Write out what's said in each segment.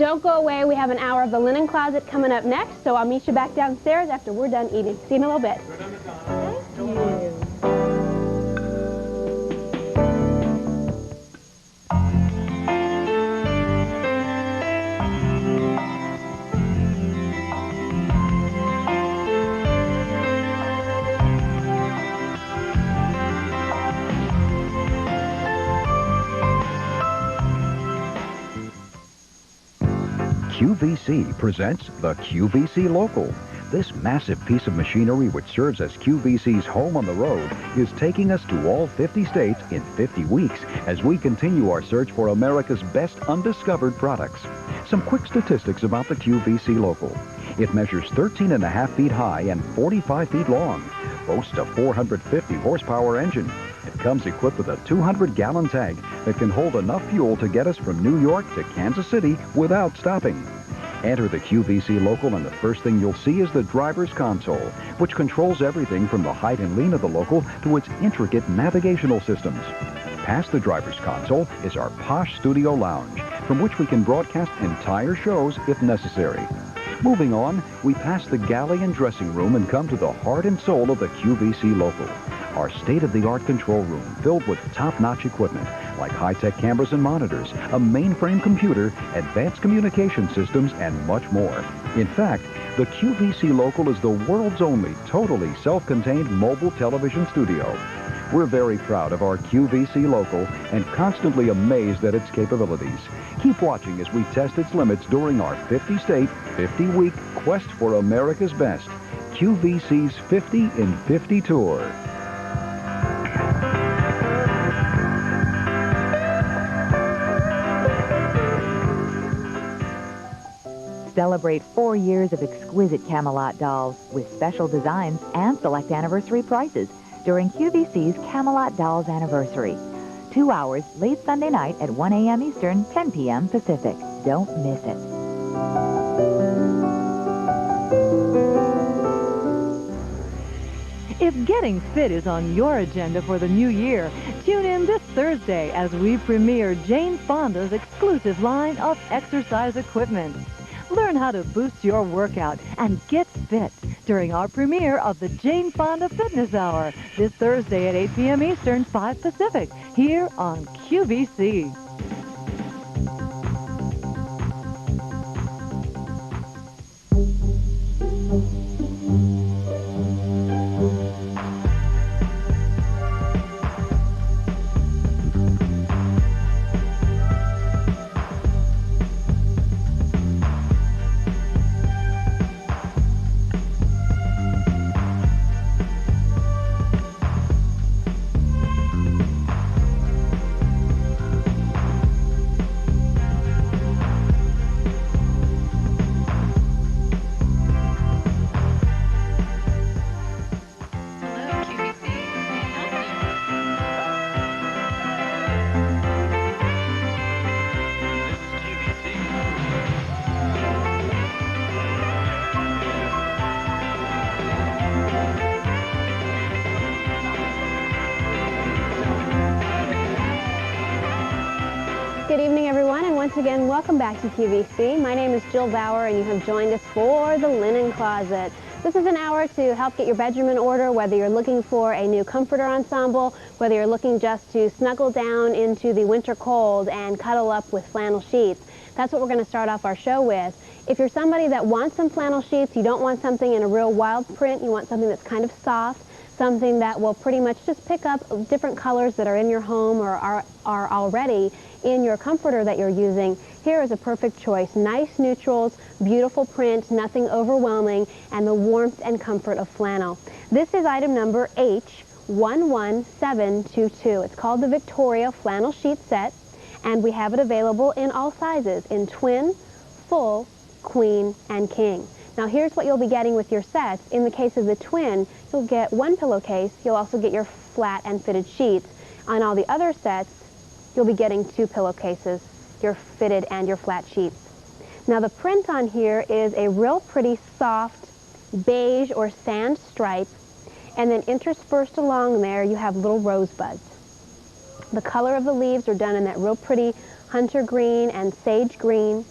Don't go away. We have an hour of the linen closet coming up next, so I'll meet you back downstairs after we're done eating. See you in a little bit. Thank you. QVC presents the QVC Local. This massive piece of machinery, which serves as QVC's home on the road, is taking us to all 50 states in 50 weeks as we continue our search for America's best undiscovered products. Some quick statistics about the QVC Local. It measures 13.5 feet high and 45 feet long, boasts a 450 horsepower engine. It comes equipped with a 200-gallon tank that can hold enough fuel to get us from New York to Kansas City without stopping. Enter the QVC Local and the first thing you'll see is the driver's console, which controls everything from the height and lean of the Local to its intricate navigational systems. Past the driver's console is our posh studio lounge, from which we can broadcast entire shows if necessary. Moving on, we pass the galley and dressing room and come to the heart and soul of the QVC Local. Our state-of-the-art control room filled with top-notch equipment like high-tech cameras and monitors, a mainframe computer, advanced communication systems, and much more. In fact, the QVC Local is the world's only totally self-contained mobile television studio. We're very proud of our QVC Local and constantly amazed at its capabilities. Keep watching as we test its limits during our 50-state, 50-week quest for America's best, QVC's 50 in 50 tour. Celebrate 4 years of exquisite Camelot dolls with special designs and select anniversary prices during QVC's Camelot Dolls Anniversary. 2 hours late Sunday night at 1 a.m. Eastern, 10 p.m. Pacific. Don't miss it. If getting fit is on your agenda for the new year, tune in this Thursday as we premiere Jane Fonda's exclusive line of exercise equipment. Learn how to boost your workout and get fit during our premiere of the Jane Fonda Fitness Hour this Thursday at 8 p.m. Eastern, 5 Pacific, here on QVC. Good evening, everyone, and once again, welcome back to QVC. My name is Jill Bauer, and you have joined us for the Linen Closet. This is an hour to help get your bedroom in order, whether you're looking for a new comforter ensemble, whether you're looking just to snuggle down into the winter cold and cuddle up with flannel sheets. That's what we're going to start off our show with. If you're somebody that wants some flannel sheets, you don't want something in a real wild print, you want something that's kind of soft, something that will pretty much just pick up different colors that are in your home or are already in your comforter that you're using, here is a perfect choice. Nice neutrals, beautiful print, nothing overwhelming, and the warmth and comfort of flannel. This is item number H11722. It's called the Victoria Flannel Sheet Set, and we have it available in all sizes, in twin, full, queen, and king. Now here's what you'll be getting with your sets. In the case of the twin, you'll get one pillowcase. You'll also get your flat and fitted sheets. On all the other sets, you'll be getting 2 pillowcases, your fitted and your flat sheets. Now the print on here is a real pretty soft beige or sand stripe, and then interspersed along there you have little rosebuds. The color of the leaves are done in that real pretty hunter green and sage green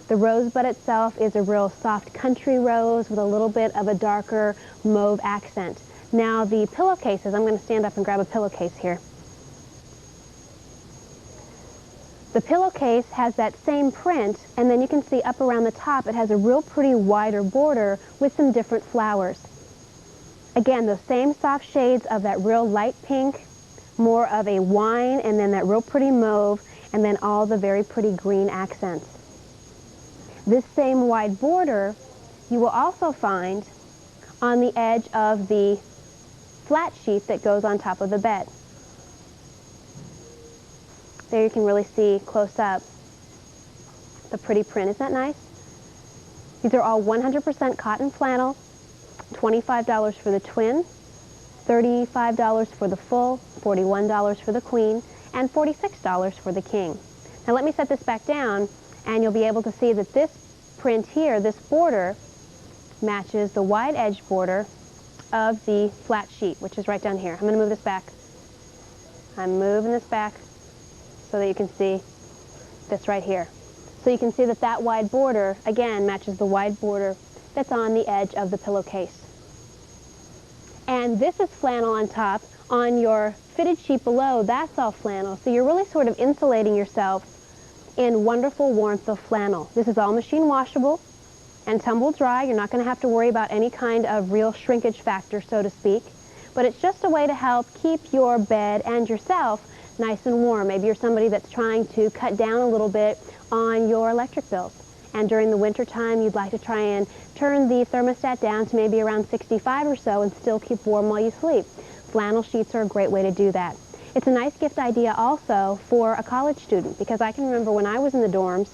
The rosebud itself is a real soft country rose with a little bit of a darker mauve accent. Now the pillowcases, I'm going to stand up and grab a pillowcase here. The pillowcase has that same print, and then you can see up around the top it has a real pretty wider border with some different flowers. Again, those same soft shades of that real light pink, more of a wine, and then that real pretty mauve, and then all the very pretty green accents. This same wide border you will also find on the edge of the flat sheet that goes on top of the bed. There you can really see close up the pretty print. Isn't that nice? These are all 100% cotton flannel, $25 for the twin, $35 for the full, $41 for the queen, and $46 for the king. Now let me set this back down, and you'll be able to see that this print here, this border, matches the wide edge border of the flat sheet, which is right down here. I'm going to move this back. I'm moving this back so that you can see this right here. So you can see that that wide border, again, matches the wide border that's on the edge of the pillowcase. And this is flannel on top. On your fitted sheet below, that's all flannel. So you're really sort of insulating yourself in wonderful warmth of flannel. This is all machine washable and tumble dry. You're not going to have to worry about any kind of real shrinkage factor, so to speak. But it's just a way to help keep your bed and yourself nice and warm. Maybe you're somebody that's trying to cut down a little bit on your electric bills. And during the winter time, you'd like to try and turn the thermostat down to maybe around 65 or so and still keep warm while you sleep. Flannel sheets are a great way to do that. It's a nice gift idea also for a college student, because I can remember when I was in the dorms,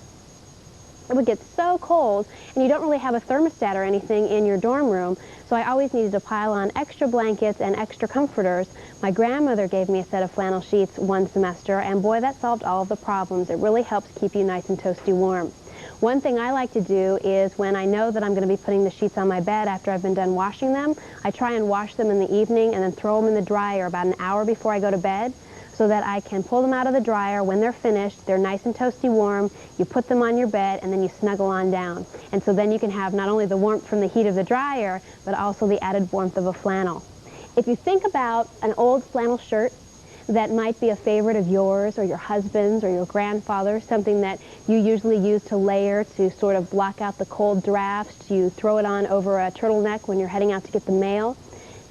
it would get so cold and you don't really have a thermostat or anything in your dorm room, so I always needed to pile on extra blankets and extra comforters. My grandmother gave me a set of flannel sheets one semester, and boy, that solved all of the problems. It really helps keep you nice and toasty warm. One thing I like to do is when I know that I'm going to be putting the sheets on my bed after I've been done washing them, I try and wash them in the evening and then throw them in the dryer about an hour before I go to bed, so that I can pull them out of the dryer when they're finished. They're nice and toasty warm. You put them on your bed and then you snuggle on down. And so then you can have not only the warmth from the heat of the dryer, but also the added warmth of a flannel. If you think about an old flannel shirt that might be a favorite of yours or your husband's or your grandfather's, something that you usually use to layer to sort of block out the cold drafts, you throw it on over a turtleneck when you're heading out to get the mail,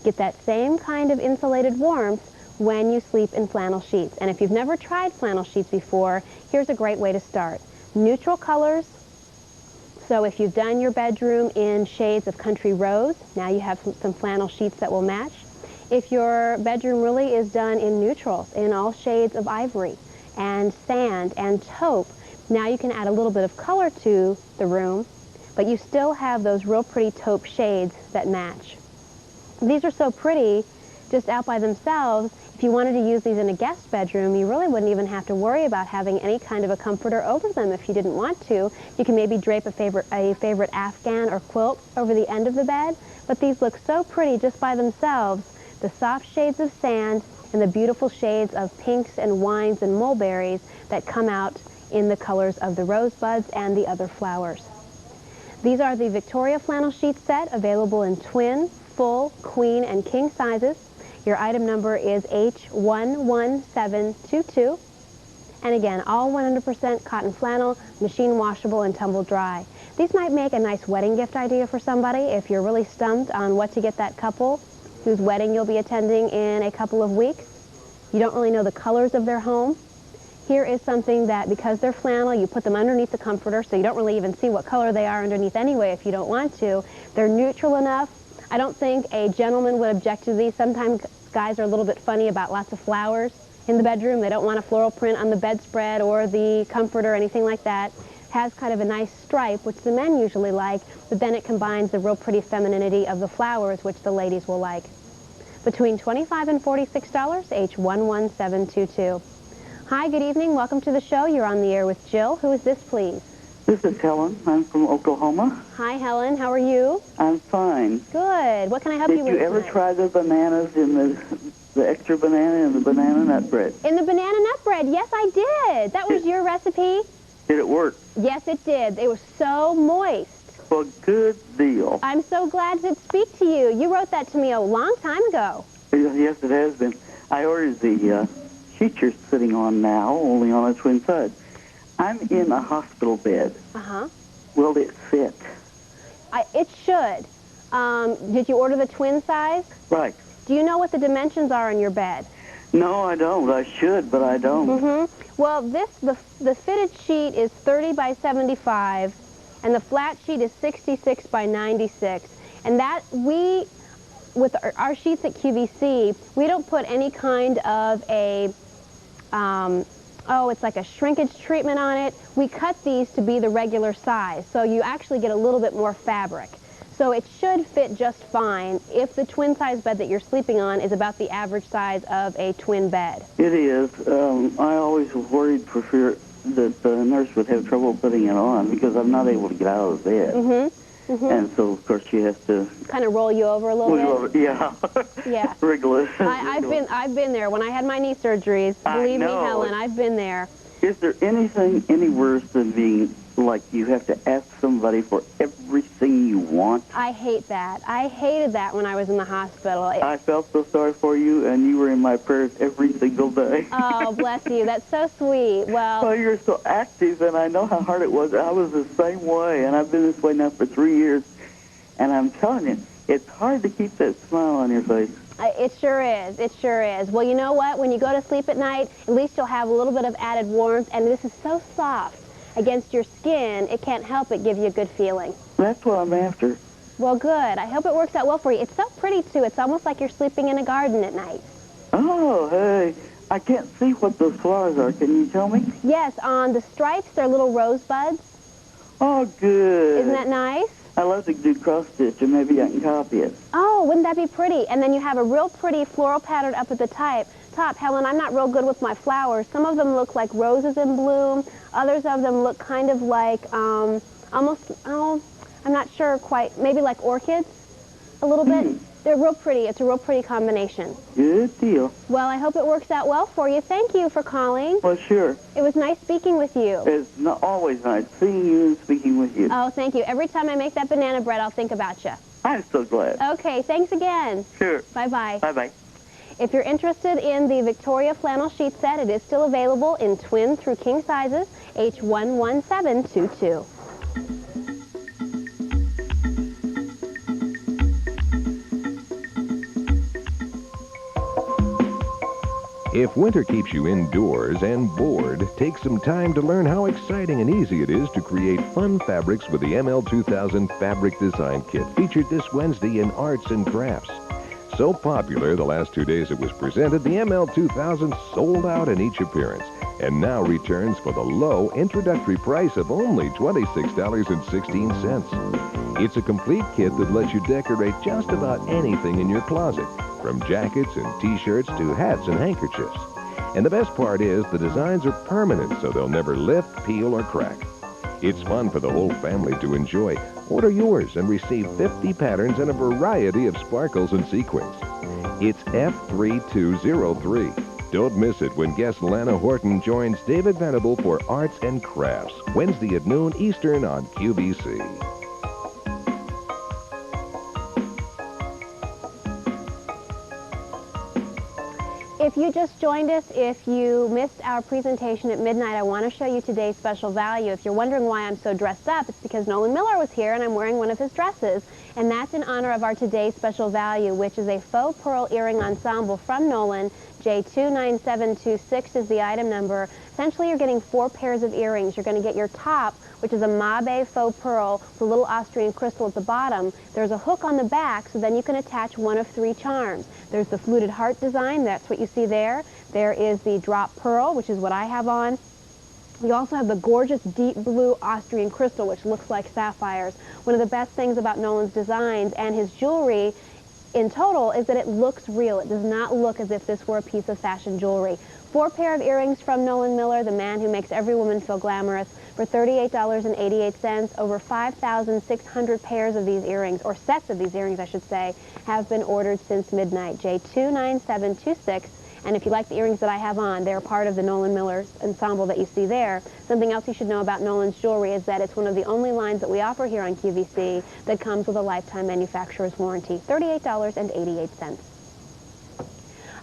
get that same kind of insulated warmth when you sleep in flannel sheets. And if you've never tried flannel sheets before, here's a great way to start. Neutral colors. So if you've done your bedroom in shades of country rose, now you have some flannel sheets that will match. If your bedroom really is done in neutrals, in all shades of ivory and sand and taupe, now you can add a little bit of color to the room, but you still have those real pretty taupe shades that match. These are so pretty just out by themselves. If you wanted to use these in a guest bedroom, you really wouldn't even have to worry about having any kind of a comforter over them if you didn't want to. You can maybe drape a favorite Afghan or quilt over the end of the bed, but these look so pretty just by themselves. The soft shades of sand and the beautiful shades of pinks and wines and mulberries that come out in the colors of the rosebuds and the other flowers. These are the Victoria flannel sheet set, available in twin, full, queen, and king sizes. Your item number is H11722. And again, all 100% cotton flannel, machine washable and tumble dry. These might make a nice wedding gift idea for somebody if you're really stumped on what to get that couple whose wedding you'll be attending in a couple of weeks. You don't really know the colors of their home. Here is something that, because they're flannel, you put them underneath the comforter, so you don't really even see what color they are underneath anyway if you don't want to. They're neutral enough. I don't think a gentleman would object to these. Sometimes guys are a little bit funny about lots of flowers in the bedroom. They don't want a floral print on the bedspread or the comforter or anything like that. Has kind of a nice stripe, which the men usually like, but then it combines the real pretty femininity of the flowers, which the ladies will like. Between $25 and $46, H11722. Hi, good evening. Welcome to the show. You're on the air with Jill. Who is this, please? This is Helen. I'm from Oklahoma. Hi, Helen. How are you? I'm fine. Good. What can I help you with Did you ever try the bananas in the extra banana and the banana nut bread? In the banana nut bread? Yes, I did. That was your recipe? Did it work? Yes, it did. They were so moist. Well, good deal. I'm so glad to speak to you. You wrote that to me a long time ago. Yes, it has been. I ordered the sheet you're sitting on now, only on a twin side. I'm in a hospital bed. Uh-huh. Will it fit? It should. Did you order the twin size? Right. Do you know what the dimensions are on your bed? No, I don't. I should, but I don't. Mm-hmm. Well, the fitted sheet is 30 by 75, and the flat sheet is 66 by 96. And that with our sheets at QVC, we don't put any kind of a, it's like a shrinkage treatment on it. We cut these to be the regular size, so you actually get a little bit more fabric. So it should fit just fine if the twin size bed that you're sleeping on is about the average size of a twin bed. It is. I always was worried for fear that the nurse would have trouble putting it on because I'm not able to get out of the bed. Mm-hmm. Mm-hmm. And so, of course, she has to kind of roll you over a little bit. Yeah. Yeah. Wriggle it. I've been there when I had my knee surgeries. Believe me, Helen, I've been there. Is there anything any worse than being like you have to ask somebody for everything you want? I hate that. I hated that when I was in the hospital. I felt so sorry for you, and you were in my prayers every single day. Oh, bless you. That's so sweet. Well, you're so active, and I know how hard it was. I was the same way, and I've been this way now for 3 years. And I'm telling you, it's hard to keep that smile on your face. It sure is. It sure is. Well, you know what? When you go to sleep at night, at least you'll have a little bit of added warmth, and this is so soft against your skin, it can't help but give you a good feeling. That's what I'm after. Well, good. I hope it works out well for you. It's so pretty, too. It's almost like you're sleeping in a garden at night. Oh, hey. I can't see what those flowers are. Can you tell me? Yes, on the stripes, they're little rosebuds. Oh, good. Isn't that nice? I love to do cross-stitch, and maybe I can copy it. Oh, wouldn't that be pretty? And then you have a real pretty floral pattern up at the top. Helen, I'm not real good with my flowers. Some of them look like roses in bloom. Others of them look kind of like, I'm not sure quite, maybe like orchids a little bit. They're real pretty. It's a real pretty combination. Good deal. Well, I hope it works out well for you. Thank you for calling. Well, sure. It was nice speaking with you. It's always nice seeing you and speaking with you. Oh, thank you. Every time I make that banana bread, I'll think about you. I'm so glad. Okay, thanks again. Sure. Bye-bye. Bye-bye. If you're interested in the Victoria flannel sheet set, it is still available in twin through king sizes, H11722. If winter keeps you indoors and bored, take some time to learn how exciting and easy it is to create fun fabrics with the ML2000 Fabric Design Kit, featured this Wednesday in Arts and Crafts. So popular the last 2 days it was presented, the ML2000 sold out in each appearance and now returns for the low introductory price of only $26.16. It's a complete kit that lets you decorate just about anything in your closet, from jackets and t-shirts to hats and handkerchiefs. And the best part is the designs are permanent, so they'll never lift, peel, or crack. It's fun for the whole family to enjoy. Order yours and receive 50 patterns and a variety of sparkles and sequins. It's F3203. Don't miss it when guest Lana Horton joins David Venable for Arts and Crafts, Wednesday at noon Eastern on QVC. If you just joined us, if you missed our presentation at midnight, I want to show you today's special value. If you're wondering why I'm so dressed up, it's because Nolan Miller was here and I'm wearing one of his dresses. And that's in honor of our today's special value, which is a faux pearl earring ensemble from Nolan. J29726 is the item number. Essentially, you're getting 4 pairs of earrings. You're going to get your top, which is a Mabe faux pearl with a little Austrian crystal at the bottom. There's a hook on the back, so then you can attach one of 3 charms. There's the fluted heart design. That's what you see there. There is the drop pearl, which is what I have on. You also have the gorgeous deep blue Austrian crystal, which looks like sapphires. One of the best things about Nolan's designs and his jewelry in total is that it looks real. It does not look as if this were a piece of fashion jewelry. 4 pair of earrings from Nolan Miller, the man who makes every woman feel glamorous, for $38.88. Over 5,600 pairs of these earrings, or sets of these earrings, I should say, have been ordered since midnight. J29726. And if you like the earrings that I have on, they're part of the Nolan Miller ensemble that you see there. Something else you should know about Nolan's jewelry is that it's one of the only lines that we offer here on QVC that comes with a lifetime manufacturer's warranty, $38.88.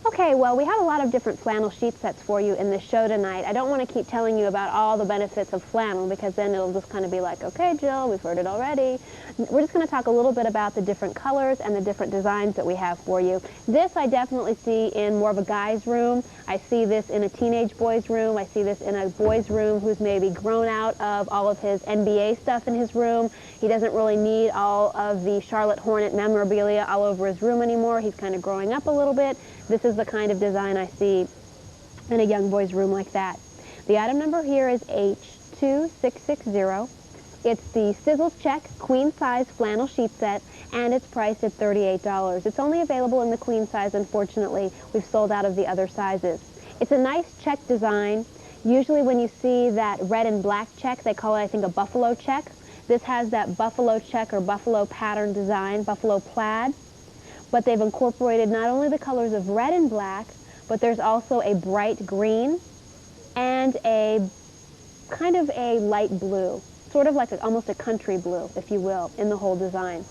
Okay, well, we have a lot of different flannel sheet sets for you in this show tonight. I don't want to keep telling you about all the benefits of flannel because then it'll just kind of be like, okay, Jill, we've heard it already. We're just going to talk a little bit about the different colors and the different designs that we have for you. This I definitely see in more of a guy's room. I see this in a teenage boy's room. I see this in a boy's room who's maybe grown out of all of his NBA stuff in his room. He doesn't really need all of the Charlotte Hornet memorabilia all over his room anymore. He's kind of growing up a little bit. This is the kind of design I see in a young boy's room like that. The item number here is H2660. It's the Sizzle Check queen size flannel sheet set, and it's priced at $38. It's only available in the queen size, unfortunately. We've sold out of the other sizes. It's a nice check design. Usually when you see that red and black check, they call it, I think, a buffalo check. This has that buffalo check or buffalo pattern design, buffalo plaid. But they've incorporated not only the colors of red and black, but there's also a bright green and a kind of a light blue, sort of like almost a country blue, if you will, in the whole design.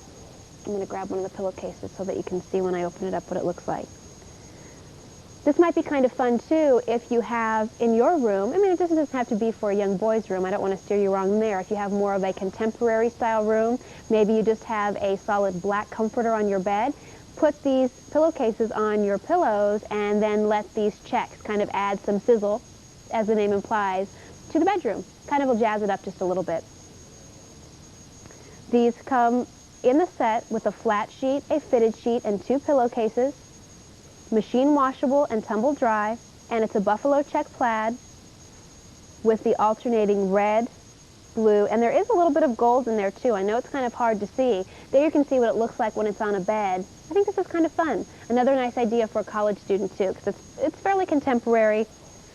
I'm going to grab one of the pillowcases so that you can see when I open it up what it looks like. This might be kind of fun, too, if you have in your room, I mean, it doesn't have to be for a young boy's room. I don't want to steer you wrong there. If you have more of a contemporary style room, maybe you just have a solid black comforter on your bed, put these pillowcases on your pillows and then let these checks kind of add some sizzle, as the name implies, to the bedroom. Kind of will jazz it up just a little bit. These come in the set with a flat sheet, a fitted sheet, and 2 pillowcases, machine washable and tumble dry, and it's a buffalo check plaid with the alternating red, blue, and there is a little bit of gold in there too. I know it's kind of hard to see. There you can see what it looks like when it's on a bed. I think this is kind of fun. Another nice idea for a college student too, because it's fairly contemporary,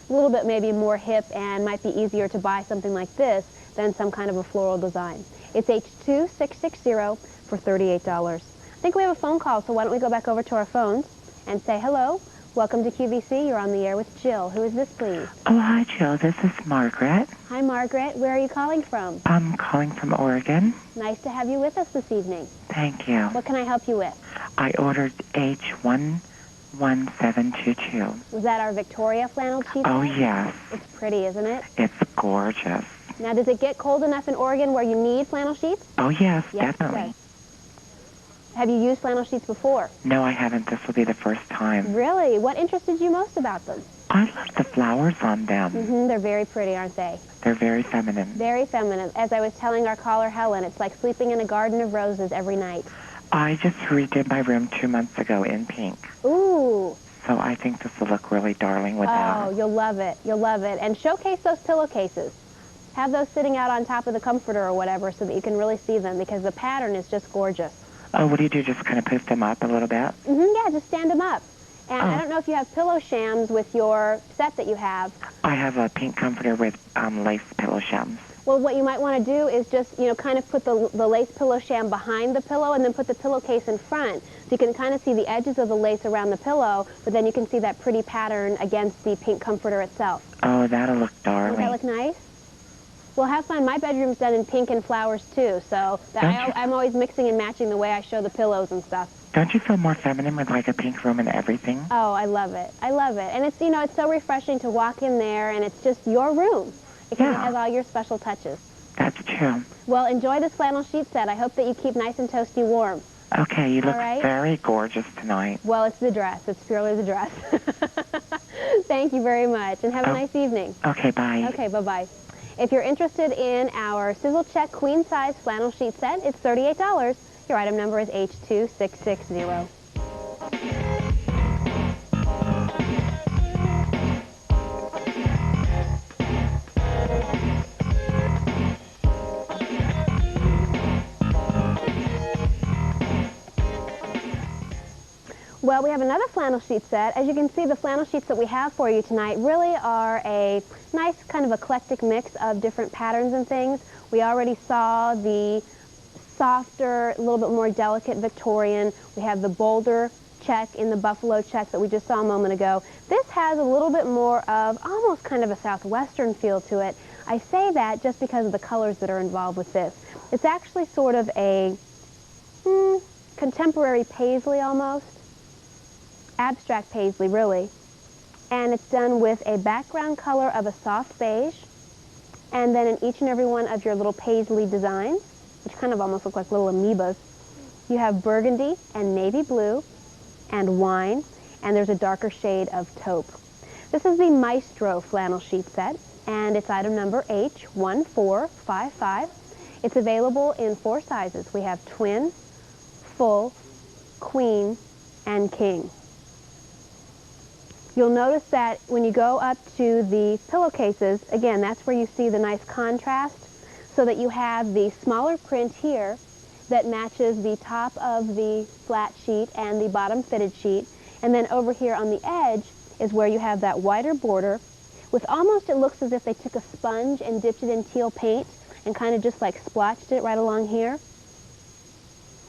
a little bit maybe more hip, and might be easier to buy something like this than some kind of a floral design. It's H2660 for $38. I think we have a phone call, so why don't we go back over to our phones and say hello. Welcome to QVC. You're on the air with Jill. Who is this, please? Oh, hi, Jill. This is Margaret. Hi, Margaret. Where are you calling from? I'm calling from Oregon. Nice to have you with us this evening. Thank you. What can I help you with? I ordered H11722. Was that our Victoria flannel sheet? Oh, yes. It's pretty, isn't it? It's gorgeous. Now, does it get cold enough in Oregon where you need flannel sheets? Oh, yes, Yes, definitely. it does. Have you used flannel sheets before? No, I haven't. This will be the first time. Really? What interested you most about them? I love the flowers on them. They're very pretty, aren't they? They're very feminine. Very feminine. As I was telling our caller, Helen, it's like sleeping in a garden of roses every night. I just redid my room 2 months ago in pink. Ooh. So I think this will look really darling with that. Oh, you'll love it. You'll love it. And showcase those pillowcases. Have those sitting out on top of the comforter or whatever so that you can really see them because the pattern is just gorgeous. Oh, what do you do? Just kind of poof them up a little bit? Yeah, just stand them up. And I don't know if you have pillow shams with your set that you have. I have a pink comforter with lace pillow shams. Well, what you might want to do is just, kind of put the lace pillow sham behind the pillow and then put the pillowcase in front. So you can kind of see the edges of the lace around the pillow, but then you can see that pretty pattern against the pink comforter itself. Oh, that'll look darling. Does that look nice? Well, have fun. My bedroom's done in pink and flowers, too, so I'm always mixing and matching the way I show the pillows and stuff. Don't you feel more feminine with, like, a pink room and everything? Oh, I love it. I love it. And it's, it's so refreshing to walk in there, and it's just your room. Because it has all your special touches. That's true. Well, enjoy this flannel sheet set. I hope that you keep nice and toasty warm. Okay, you look very gorgeous tonight. Well, it's the dress. It's purely the dress. Thank you very much, and have a nice evening. Okay, bye. Okay, bye-bye. If you're interested in our Sizzle Check queen size flannel sheet set, it's $38. Your item number is H2660. Well, we have another flannel sheet set. As you can see, the flannel sheets that we have for you tonight really are a nice kind of eclectic mix of different patterns and things. We already saw the softer, a little bit more delicate Victorian. We have the bolder check in the buffalo check that we just saw a moment ago, this has a little bit more of almost kind of a southwestern feel to it. I say that just because of the colors that are involved with this. It's actually sort of a contemporary paisley almost, abstract paisley really, and it's done with a background color of a soft beige, and then in each and every one of your little paisley designs, which kind of almost look like little amoebas, you have burgundy and navy blue and wine, and there's a darker shade of taupe. This is the Maestro flannel sheet set, and it's item number H1455. It's available in 4 sizes. We have twin, full, queen, and king. You'll notice that when you go up to the pillowcases, again, that's where you see the nice contrast, so that you have the smaller print here that matches the top of the flat sheet and the bottom fitted sheet. And then over here on the edge is where you have that wider border with almost, it looks as if they took a sponge and dipped it in teal paint and kind of just like splotched it right along here.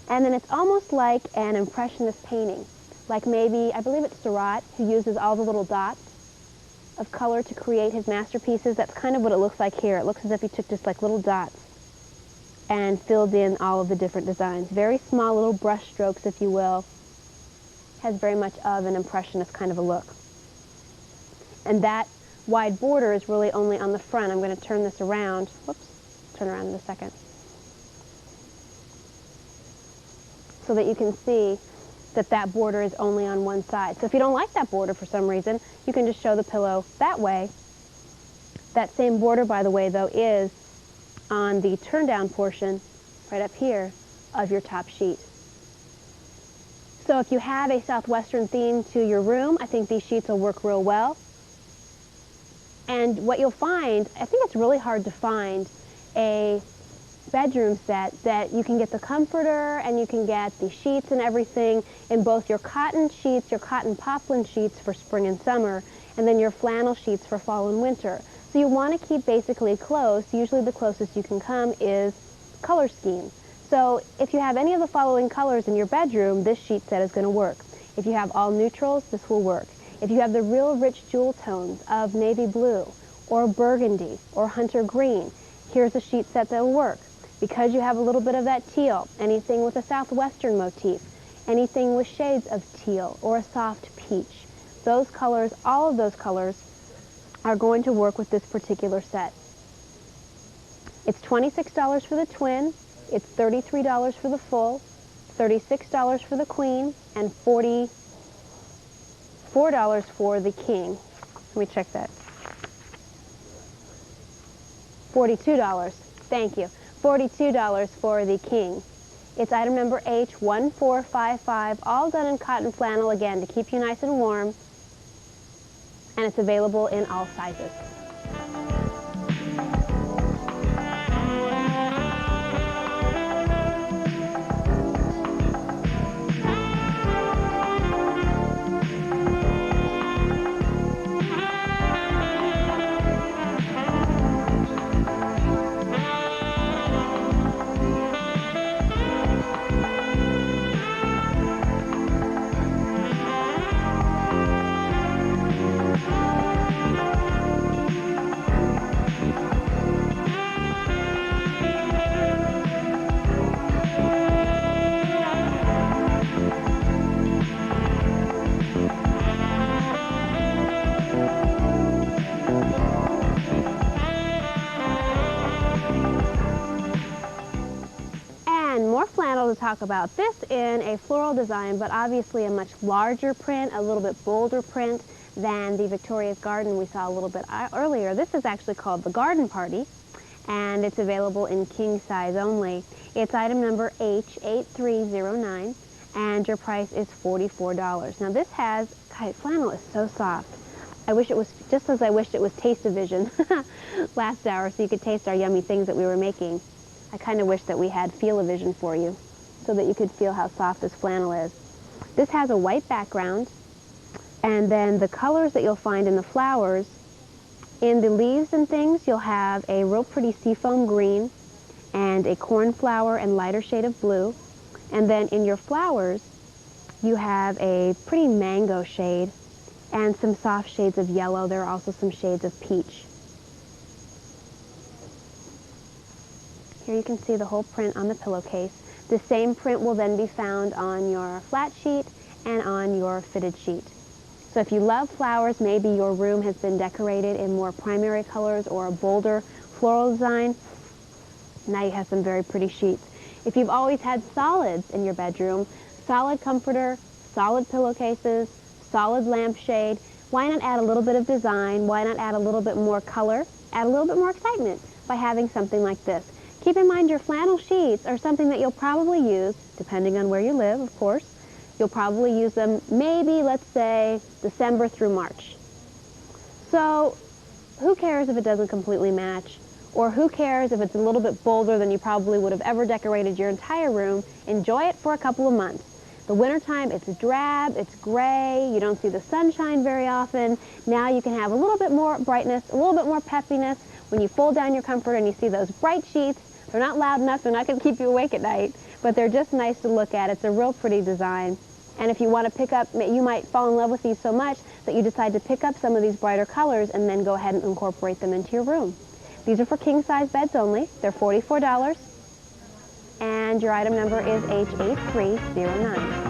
And then it's almost like an impressionist painting. Like maybe, I believe it's Seurat, who uses all the little dots of color to create his masterpieces. That's kind of what it looks like here. It looks as if he took just like little dots and filled in all of the different designs. Very small little brush strokes, if you will. Has very much of an impressionist kind of a look. And that wide border is really only on the front. I'm going to turn this around. Whoops, turn around in a second. So that you can see that that border is only on one side. So if you don't like that border for some reason, you can just show the pillow that way. That same border, by the way, though, is on the turn-down portion, right up here, of your top sheet. So if you have a southwestern theme to your room, I think these sheets will work real well. And what you'll find, I think it's really hard to find a bedroom set that you can get the comforter and you can get the sheets and everything in both your cotton sheets, your cotton poplin sheets for spring and summer, and then your flannel sheets for fall and winter. So you want to keep basically close. Usually the closest you can come is color scheme. So if you have any of the following colors in your bedroom, this sheet set is going to work. If you have all neutrals, this will work. If you have the real rich jewel tones of navy blue or burgundy or hunter green, here's a sheet set that will work. Because you have a little bit of that teal, anything with a southwestern motif, anything with shades of teal or a soft peach, those colors, all of those colors are going to work with this particular set. It's $26 for the twin, it's $33 for the full, $36 for the queen, and $44 for the king. Let me check that. $42. Thank you. $42 for the king. It's item number H1455, all done in cotton flannel, again, to keep you nice and warm. And it's available in all sizes. To talk about this in a floral design, but obviously a much larger print, a little bit bolder print than the Victoria's Garden we saw a little bit earlier. This is actually called the Garden Party, and it's available in king size only. It's item number H8309, and your price is $44. Now this has, God, flannel is so soft. I wish it was, just as I wished it was Taste-O-Vision last hour so you could taste our yummy things that we were making. I kind of wish that we had Feel-O-Vision for you, so that you could feel how soft this flannel is. This has a white background, and then the colors that you'll find in the flowers, in the leaves and things, you'll have a real pretty seafoam green and a cornflower and lighter shade of blue. And then in your flowers, You have a pretty mango shade and some soft shades of yellow. There are also some shades of peach. Here you can see the whole print on the pillowcase. The same print will then be found on your flat sheet and on your fitted sheet. So if you love flowers, maybe your room has been decorated in more primary colors or a bolder floral design, now you have some very pretty sheets. If you've always had solids in your bedroom, solid comforter, solid pillowcases, solid lampshade, why not add a little bit of design? Why not add a little bit more color? Add a little bit more excitement by having something like this. Keep in mind your flannel sheets are something that you'll probably use, depending on where you live, of course. You'll probably use them maybe, let's say, December through March. So who cares if it doesn't completely match? Or who cares if it's a little bit bolder than you probably would have ever decorated your entire room? Enjoy it for a couple of months. The wintertime, it's drab, it's gray, you don't see the sunshine very often. Now you can have a little bit more brightness, a little bit more peppiness. When you fold down your comforter and you see those bright sheets, they're not loud enough, they're not going to keep you awake at night, but they're just nice to look at. It's a real pretty design. And if you want to pick up, you might fall in love with these so much that you decide to pick up some of these brighter colors and then go ahead and incorporate them into your room. These are for king-size beds only. They're $44. And your item number is H8309.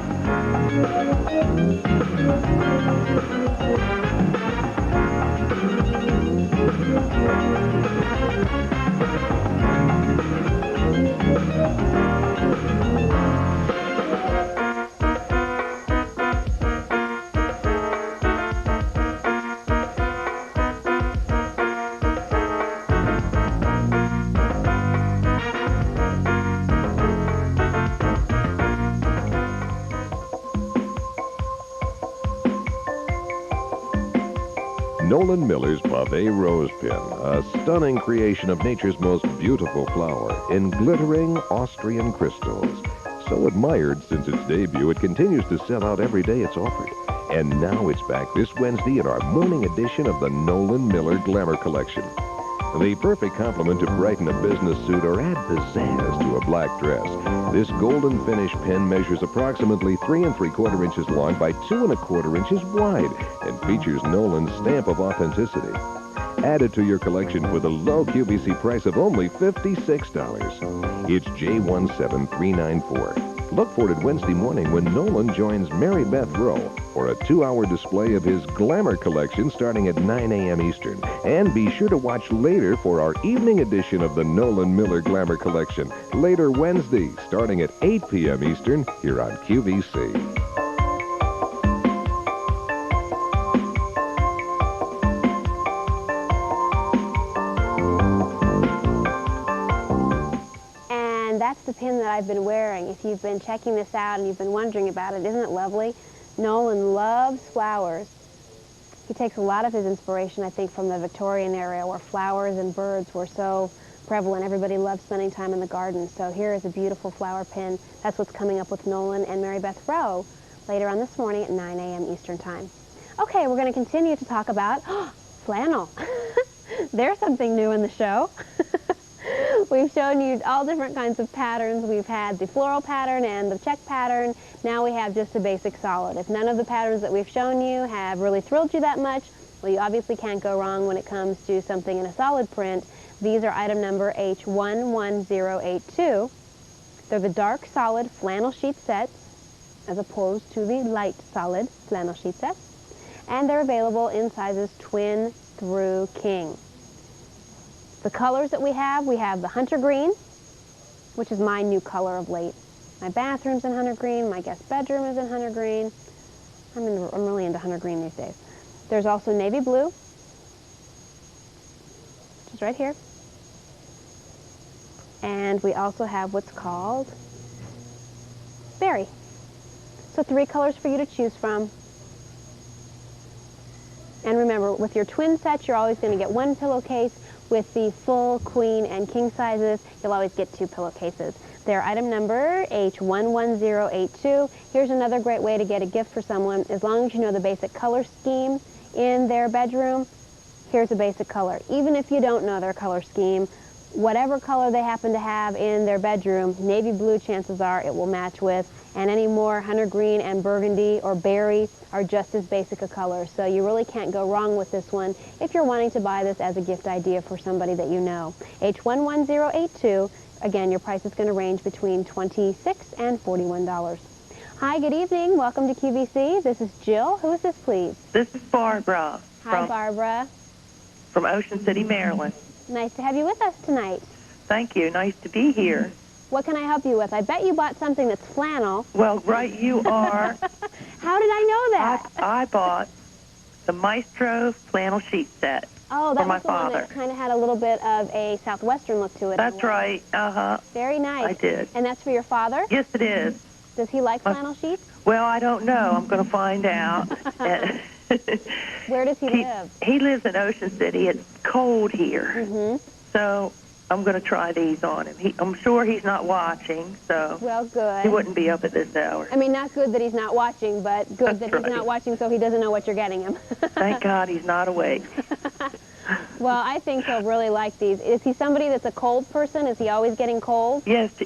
Nolan Miller's Pavé Rose Pin, a stunning creation of nature's most beautiful flower in glittering Austrian crystals. So admired since its debut, it continues to sell out every day it's offered. And now it's back this Wednesday in our morning edition of the Nolan Miller Glamour Collection. The perfect complement to brighten a business suit or add pizzazz to a black dress. This golden finish pin measures approximately 3 3/4 inches long by 2 1/4 inches wide and features Nolan's stamp of authenticity. Add it to your collection for the low QVC price of only $56. It's J17394. Look for it Wednesday morning when Nolan joins Mary Beth Rowe for a 2-hour display of his glamour collection starting at 9 a.m. Eastern. And be sure to watch later for our evening edition of the Nolan Miller Glamour Collection, later Wednesday, starting at 8 p.m. Eastern here on QVC. That's the pin that I've been wearing. If you've been checking this out and you've been wondering about it, isn't it lovely? Nolan loves flowers. He takes a lot of his inspiration, I think, from the Victorian era where flowers and birds were so prevalent. Everybody loved spending time in the garden. So here is a beautiful flower pin. That's what's coming up with Nolan and Mary Beth Rowe later on this morning at 9 a.m. Eastern Time. Okay, we're going to continue to talk about flannel. There's something new in the show. We've shown you all different kinds of patterns. We've had the floral pattern and the check pattern. Now we have just a basic solid. If none of the patterns that we've shown you have really thrilled you that much, well, you obviously can't go wrong when it comes to something in a solid print. These are item number H11082. They're the dark solid flannel sheet sets as opposed to the light solid flannel sheet sets. And they're available in sizes twin through king. The colors that we have the hunter green, which is my new color of late. My bathroom's in hunter green, my guest bedroom is in hunter green. I'm really into hunter green these days. There's also navy blue, which is right here. And we also have what's called berry. So 3 colors for you to choose from. And remember, with your twin sets, you're always going to get 1 pillowcase. With the full queen and king sizes, you'll always get 2 pillowcases. They're item number H11082. Here's another great way to get a gift for someone. As long as you know the basic color scheme in their bedroom, here's a basic color. Even if you don't know their color scheme, whatever color they happen to have in their bedroom, navy blue, chances are it will match with, and any more hunter green and burgundy or berry are just as basic a color. So you really can't go wrong with this one if you're wanting to buy this as a gift idea for somebody that you know. H11082, again, your price is going to range between $26 and $41. Hi, good evening. Welcome to QVC. This is Jill. Who is this, please? This is Barbara. Hi, Barbara. From Ocean City, Maryland. Nice to have you with us tonight. Thank you. Nice to be here. What can I help you with? I bet you bought something that's flannel. Well, right you are. How did I know that? I bought the Maestro flannel sheet set Oh, that for my was the one father. that kind of had a little bit of a southwestern look to it. That's right. Uh-huh. Very nice. I did. And that's for your father? Yes, it is. Does he like flannel sheets? Well, I don't know. I'm going to find out. Where does he live? He lives in Ocean City. It's cold here. Mm-hmm. So I'm going to try these on him. I'm sure he's not watching, so Well, good. he wouldn't be up at this hour. I mean, not good that he's not watching, but good That's that right. he's not watching so he doesn't know what you're getting him. Thank God he's not awake. Well, I think he'll really like these. Is he somebody that's a cold person? Is he always getting cold? Yes,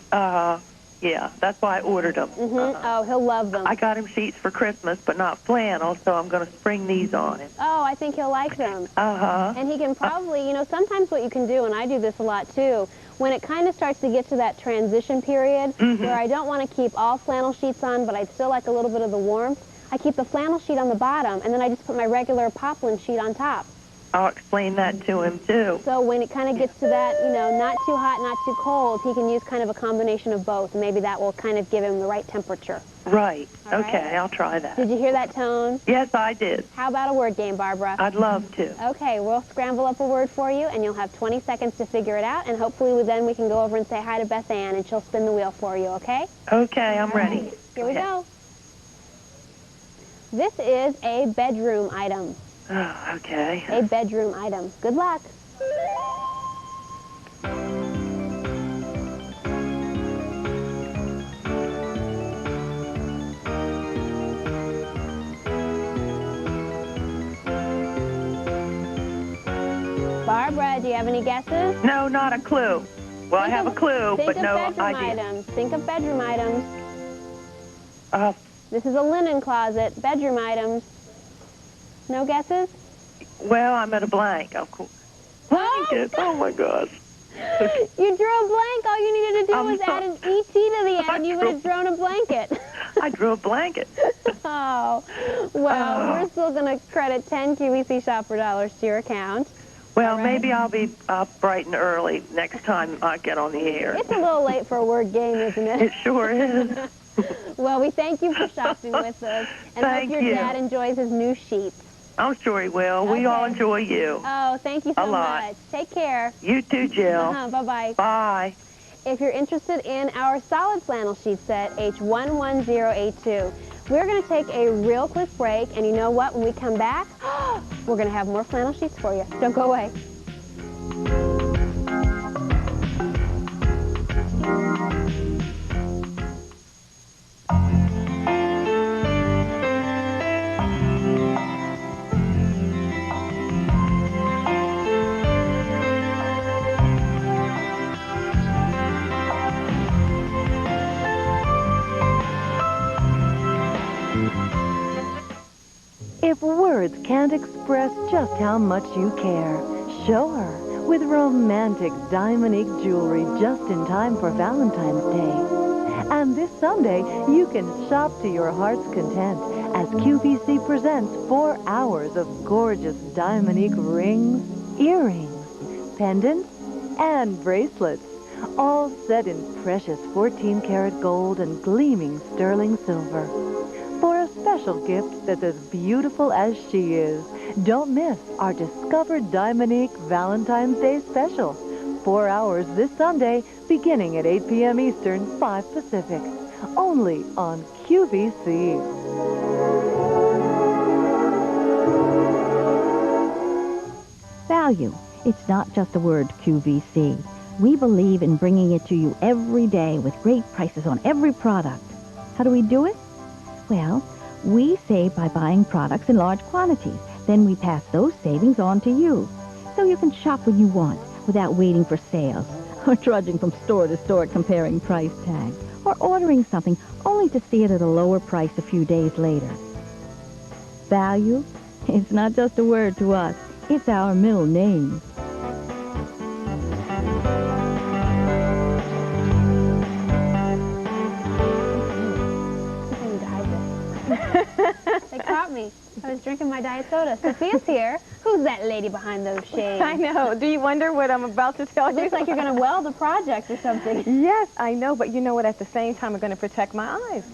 yeah, that's why I ordered them. Mm-hmm. Oh, he'll love them. I got him sheets for Christmas, but not flannel, so I'm going to spring these on him. Oh, I think he'll like them. Uh-huh. And he can probably, you know, sometimes what you can do, and I do this a lot too, when it kind of starts to get to that transition period where I don't want to keep all flannel sheets on, but I'd still like a little bit of the warmth, I keep the flannel sheet on the bottom, and then I just put my regular poplin sheet on top. I'll explain that to him, too. So when it kind of gets to that, you know, not too hot, not too cold, he can use kind of a combination of both. Maybe that will kind of give him the right temperature. Right. All right. Okay, I'll try that. Did you hear that tone? Yes, I did. How about a word game, Barbara? I'd love to. Okay, we'll scramble up a word for you, and you'll have 20 seconds to figure it out, and hopefully then we can go over and say hi to Beth Ann, and she'll spin the wheel for you, okay? Okay, I'm ready. Here we go. This is a bedroom item. Oh, okay. A bedroom item. Good luck. Barbara, do you have any guesses? No, not a clue. Well, I have a clue, but no Think of bedroom idea. items. Think of bedroom items. Uh, This is a linen closet. Bedroom items. No guesses? well, I'm at a blank, of course. Blanket. Oh, my gosh. You drew a blank. All you needed to do I'm was add sorry. an ET to the end, and you would have drawn a blanket. I drew a blanket. Oh, well, we're still going to credit 10 QVC shopper dollars to your account. Well, All right. maybe I'll be up bright and early next time I get on the air. It's a little late for a word game, isn't It it? sure is. Well, we thank you for shopping with us, and Thank hope your you. dad enjoys his new sheets. I'm sure he will. We all Okay. enjoy you. Oh, thank you so A lot. much. Take care. You too, Jill. Bye-bye. Bye. If you're interested in our solid flannel sheet set, H11082, we're going to take a real quick break, and you know what? When we come back, we're going to have more flannel sheets for you. Don't go away. If words can't express just how much you care, show her with romantic Diamonique jewelry just in time for Valentine's Day. And this Sunday, you can shop to your heart's content as QVC presents 4 hours of gorgeous Diamonique rings, earrings, pendants, and bracelets, all set in precious 14-karat gold and gleaming sterling silver. For a special gift that's as beautiful as she is, don't miss our Discover Diamonique Valentine's Day special. 4 hours this Sunday, beginning at 8 p.m. Eastern, 5 Pacific. Only on QVC. Value. It's not just a word, QVC. We believe in bringing it to you every day with great prices on every product. How do we do it? Well, we save by buying products in large quantities. Then we pass those savings on to you. So you can shop when you want, without waiting for sales or trudging from store to store comparing price tags or ordering something only to see it at a lower price a few days later. Value? It's not just a word to us. It's our middle name. They caught me. I was drinking my diet soda. Sophia's here. Who's that lady behind those shades? I know. Do you wonder what I'm about to tell you? It looks like you're going to weld a project or something. Yes, I know, but you know what? At the same time, I'm going to protect my eyes.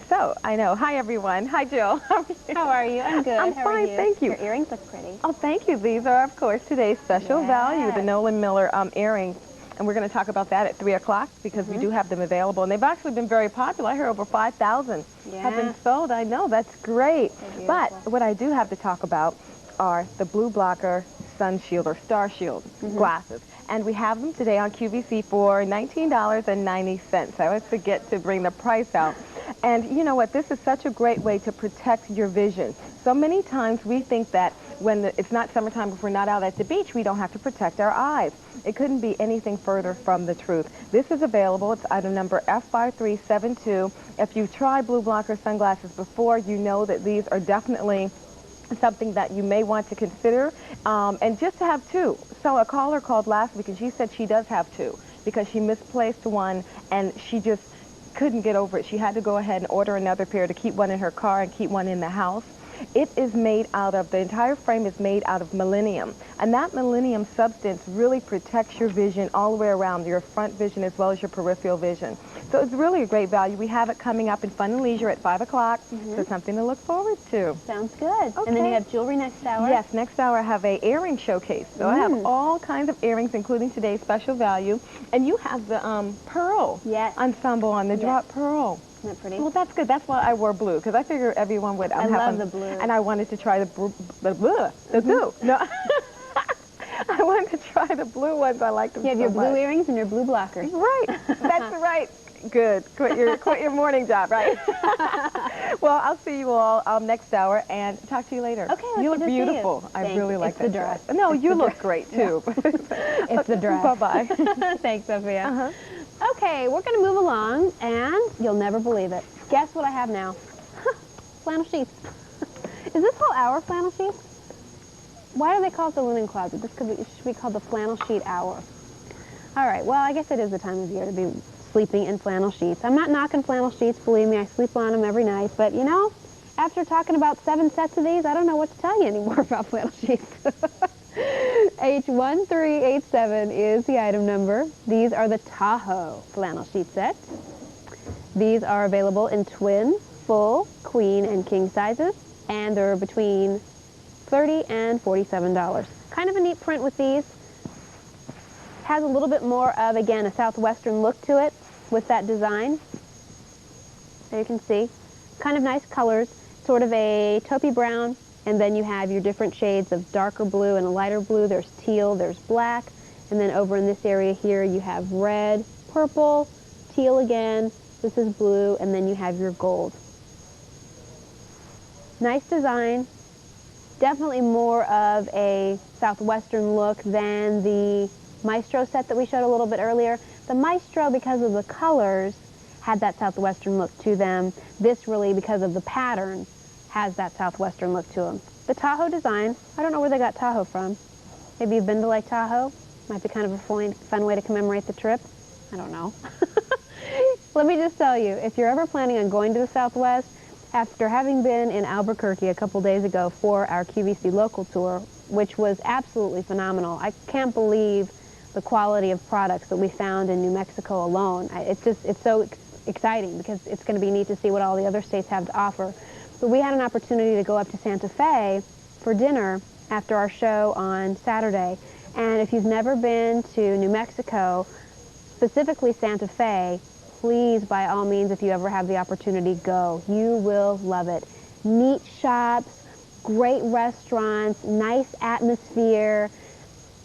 So, I know. Hi, everyone. Hi, Jill. How are you? I'm good. I'm How fine, are you? thank you. Your earrings look pretty. Oh, thank you. These are, of course, today's special value, the Nolan Miller earrings. And we're going to talk about that at 3 o'clock because we do have them available. And they've actually been very popular. I hear over 5,000 have been sold. I know. That's great. But what I do have to talk about are the Blue Blocker Sun Shield or Star Shield glasses. And we have them today on QVC for $19.90. I always forget to bring the price out. And you know what? This is such a great way to protect your vision. So many times we think that when it's not summertime, if we're not out at the beach, we don't have to protect our eyes. It couldn't be anything further from the truth. This is available. It's item number F5372. If you've tried Blue Blocker sunglasses before, you know that these are definitely something that you may want to consider, and just to have two. So a caller called last week, and she said she does have two because she misplaced one, and she just couldn't get over it. She had to go ahead and order another pair to keep one in her car and keep one in the house. It is made out of, the entire frame is made out of millennium. And that millennium substance really protects your vision all the way around, your front vision as well as your peripheral vision. So it's really a great value. We have it coming up in Fun and Leisure at 5 o'clock, so something to look forward to. Sounds good. Okay. And then you have jewelry next hour? Yes, next hour I have a earring showcase. So I have all kinds of earrings, including today's special value. And you have the pearl ensemble on the drop pearl. Isn't that pretty? Well, that's good. That's why I wore blue, because I figured everyone would. I love the blue. And I wanted to try the blue. No. I wanted to try the blue ones. I like them You have so your blue much. earrings and your blue blockers. Right. That's right. Good. Quit your morning job, right? Well, I'll see you all next hour and talk to you later. Okay, you look beautiful. I really like that dress. No, you look great too. It's the dress. Bye-bye. Thanks, Sophia. Okay, we're going to move along, and you'll never believe it. Guess what I have now? Flannel sheets. Is this whole hour flannel sheets? Why do they call it the linen closet? This should be called the flannel sheet hour. All right, well, I guess it is the time of year to be sleeping in flannel sheets. I'm not knocking flannel sheets, believe me. I sleep on them every night. But, you know, after talking about 7 sets of these, I don't know what to tell you anymore about flannel sheets. H1387 is the item number. These are the Tahoe flannel sheet sets. These are available in twin, full, queen, and king sizes, and they're between $30 and $47. Kind of a neat print with these. Has a little bit more of, again, a southwestern look to it with that design. There you can see. Kind of nice colors, sort of a taupey brown, and then you have your different shades of darker blue and a lighter blue. There's teal, there's black, and then over in this area here you have red, purple, teal again, this is blue, and then you have your gold. Nice design. Definitely more of a southwestern look than the Maestro set that we showed a little bit earlier. The Maestro, because of the colors, had that southwestern look to them. This really, because of the pattern, has that southwestern look to them. The Tahoe design, I don't know where they got Tahoe from. Maybe you've been to Lake Tahoe? Might be kind of a fun way to commemorate the trip. I don't know. Let me just tell you, if you're ever planning on going to the Southwest, after having been in Albuquerque a couple days ago for our QVC local tour, which was absolutely phenomenal, I can't believe the quality of products that we found in New Mexico alone. It's so exciting because it's going to be neat to see what all the other states have to offer. But we had an opportunity to go up to Santa Fe for dinner after our show on Saturday. And if you've never been to New Mexico, specifically Santa Fe, please, by all means, if you ever have the opportunity, go. You will love it. Neat shops, great restaurants, nice atmosphere.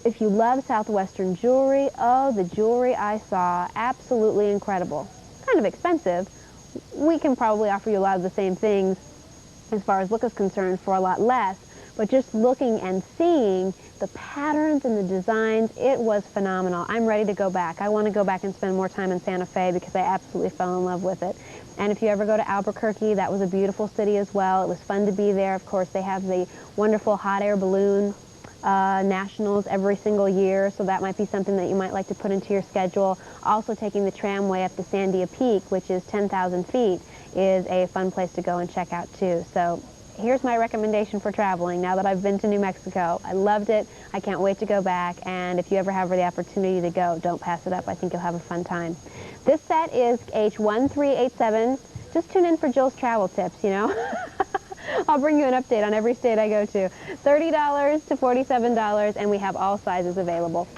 If you love Southwestern jewelry, oh, the jewelry I saw, absolutely incredible. Kind of expensive. We can probably offer you a lot of the same things as far as look is concerned for a lot less, but just looking and seeing the patterns and the designs, it was phenomenal. I'm ready to go back. I want to go back and spend more time in Santa Fe because I absolutely fell in love with it. And if you ever go to Albuquerque, that was a beautiful city as well. It was fun to be there. Of course, they have the wonderful hot air balloon nationals every single year, so that might be something that you might like to put into your schedule. Also, taking the tramway up to Sandia Peak, which is 10,000 feet, is a fun place to go and check out too. So here's my recommendation for traveling now that I've been to New Mexico. I loved it. I can't wait to go back, and if you ever have the opportunity to go, don't pass it up. I think you'll have a fun time. This set is H1387. Just tune in for Jill's travel tips, you know. I'll bring you an update on every state I go to. $30 to $47, and we have all sizes available.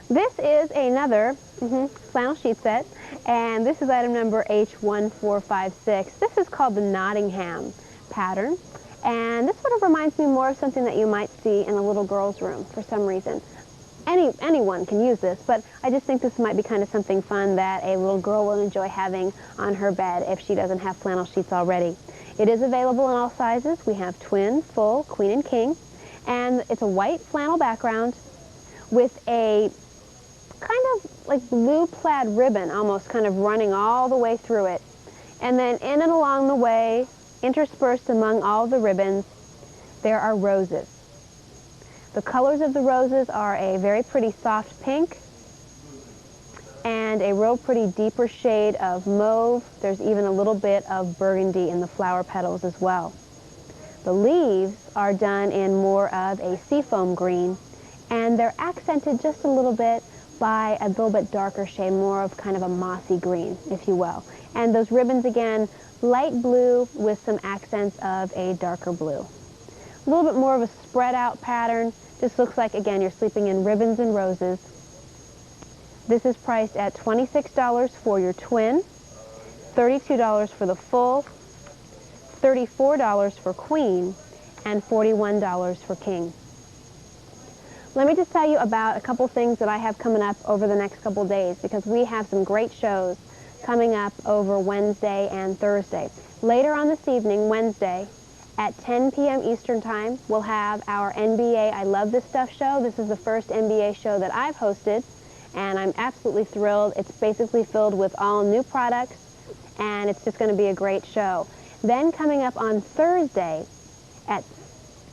This is another flannel sheet set, and this is item number H1456. This is called the Nottingham pattern, and this sort of reminds me more of something that you might see in a little girl's room for some reason. Anyone can use this, but I just think this might be kind of something fun that a little girl will enjoy having on her bed if she doesn't have flannel sheets already. It is available in all sizes. We have twin, full, queen, and king, and it's a white flannel background with a kind of like blue plaid ribbon almost kind of running all the way through it. And then in and along the way, interspersed among all the ribbons, there are roses. The colors of the roses are a very pretty soft pink and a real pretty deeper shade of mauve. There's even a little bit of burgundy in the flower petals as well. The leaves are done in more of a seafoam green, and they're accented just a little bit by a little bit darker shade, more of kind of a mossy green, if you will. And those ribbons, again, light blue with some accents of a darker blue. A little bit more of a spread out pattern. Just looks like, again, you're sleeping in ribbons and roses. This is priced at $26 for your twin, $32 for the full, $34 for queen, and $41 for king. Let me just tell you about a couple things that I have coming up over the next couple days, because we have some great shows coming up over Wednesday and Thursday. Later on this evening, Wednesday, at 10 p.m. Eastern Time, we'll have our NBA I Love This Stuff show. This is the first NBA show that I've hosted, and I'm absolutely thrilled. It's basically filled with all new products, and it's just going to be a great show. Then coming up on Thursday at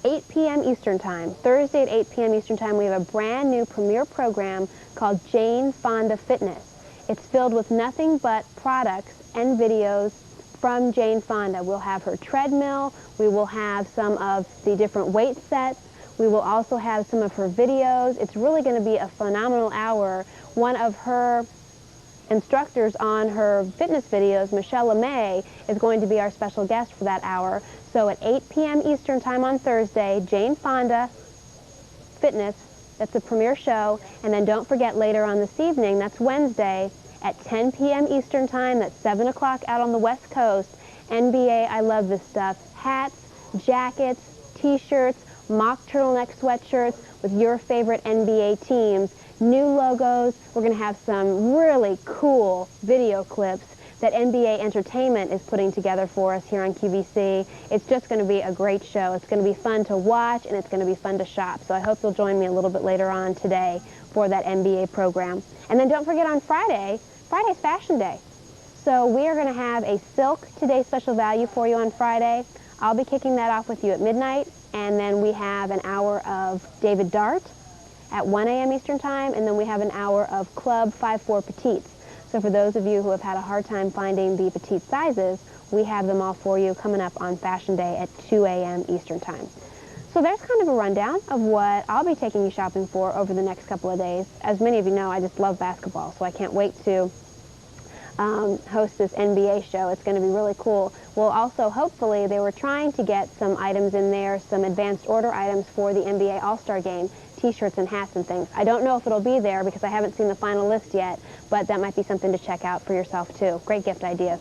8 p.m. Eastern Time. Thursday at 8 p.m. Eastern Time, we have a brand new premiere program called Jane Fonda Fitness. It's filled with nothing but products and videos from Jane Fonda. We'll have her treadmill. We will have some of the different weight sets. We will also have some of her videos. It's really going to be a phenomenal hour. One of her instructors on her fitness videos, Michelle LeMay, is going to be our special guest for that hour. So at 8 p.m. Eastern Time on Thursday, Jane Fonda Fitness, that's the premiere show. And then don't forget later on this evening, that's Wednesday, at 10 p.m. Eastern Time, that's 7 o'clock out on the West Coast, NBA I Love This Stuff. Hats, jackets, t-shirts, mock turtleneck sweatshirts with your favorite NBA teams. New logos. We're going to have some really cool video clips that NBA Entertainment is putting together for us here on QVC. It's just going to be a great show. It's going to be fun to watch, and it's going to be fun to shop. So I hope you'll join me a little bit later on today for that NBA program. And then don't forget on Friday's Fashion Day. So we are going to have a Silk Today special value for you on Friday. I'll be kicking that off with you at midnight, and then we have an hour of David Dart at 1 a.m. Eastern Time, and then we have an hour of Club 5-4 Petites. So for those of you who have had a hard time finding the petite sizes, we have them all for you coming up on Fashion Day at 2 a.m. Eastern Time. So there's kind of a rundown of what I'll be taking you shopping for over the next couple of days. As many of you know, I just love basketball, so I can't wait to host this NBA show. It's going to be really cool. We'll also, hopefully, they were trying to get some items in there, some advanced order items for the NBA All-Star Game, t-shirts and hats and things. I don't know if it'll be there because I haven't seen the final list yet, but that might be something to check out for yourself too. Great gift idea.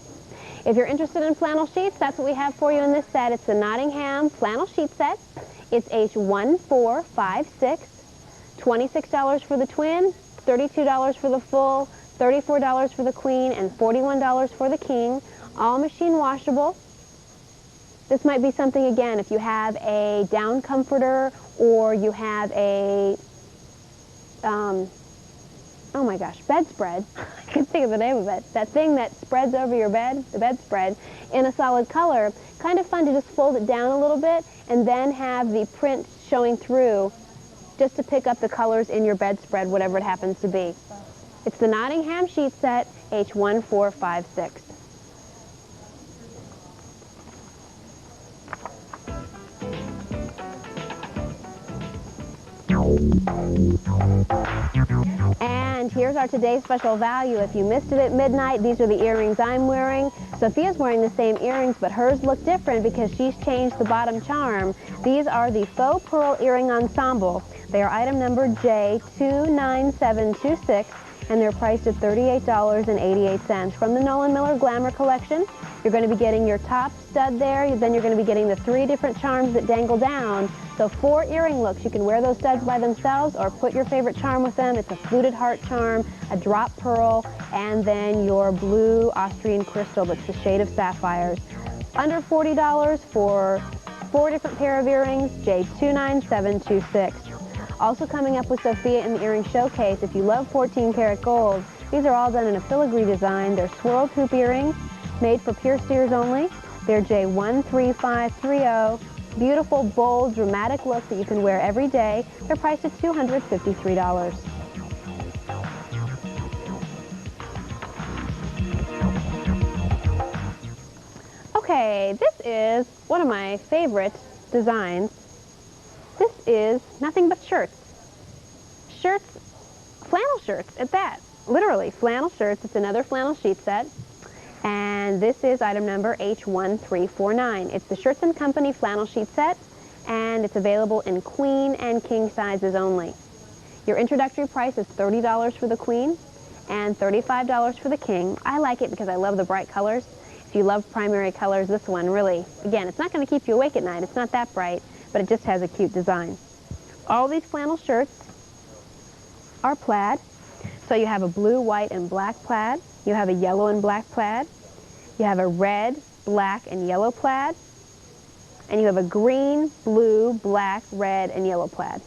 If you're interested in flannel sheets, that's what we have for you in this set. It's the Nottingham flannel sheet set. It's H1456, $26 for the twin, $32 for the full, $34 for the queen, and $41 for the king. All machine washable. This might be something, again, if you have a down comforter or you have a, oh my gosh, bedspread. I can't think of the name of it. That thing that spreads over your bed, the bedspread, in a solid color. Kind of fun to just fold it down a little bit and then have the print showing through just to pick up the colors in your bedspread, whatever it happens to be. It's the Nottingham sheet set, H1456. And here's our today's special value. If you missed it at midnight, these are the earrings I'm wearing. Sophia's wearing the same earrings, but hers look different because she's changed the bottom charm. These are the faux pearl earring ensemble. They are item number J29726, and they're priced at $38.88 from the Nolan Miller Glamour collection. You're going to be getting your top stud there, then you're going to be getting the 3 different charms that dangle down. So 4 earring looks. You can wear those studs by themselves or put your favorite charm with them. It's a fluted heart charm, a drop pearl, and then your blue Austrian crystal that's the shade of sapphires. Under $40 for 4 different pair of earrings, J29726. Also coming up with Sophia in the earring showcase, if you love 14 karat gold, these are all done in a filigree design. They're swirled hoop earrings, made for pierced ears only. They're J13530. Beautiful, bold, dramatic look that you can wear every day. They're priced at $253. Okay, this is one of my favorite designs. This is nothing but shirts. Shirts, flannel shirts at that. Literally, flannel shirts. It's another flannel sheet set. And this is item number H1349. It's the Shirts & Company flannel sheet set, and it's available in queen and king sizes only. Your introductory price is $30 for the queen and $35 for the king. I like it because I love the bright colors. If you love primary colors, this one really, again, it's not going to keep you awake at night. It's not that bright, but it just has a cute design. All these flannel shirts are plaid. So you have a blue, white, and black plaid. You have a yellow and black plaid. You have a red, black, and yellow plaid. And you have a green, blue, black, red, and yellow plaid.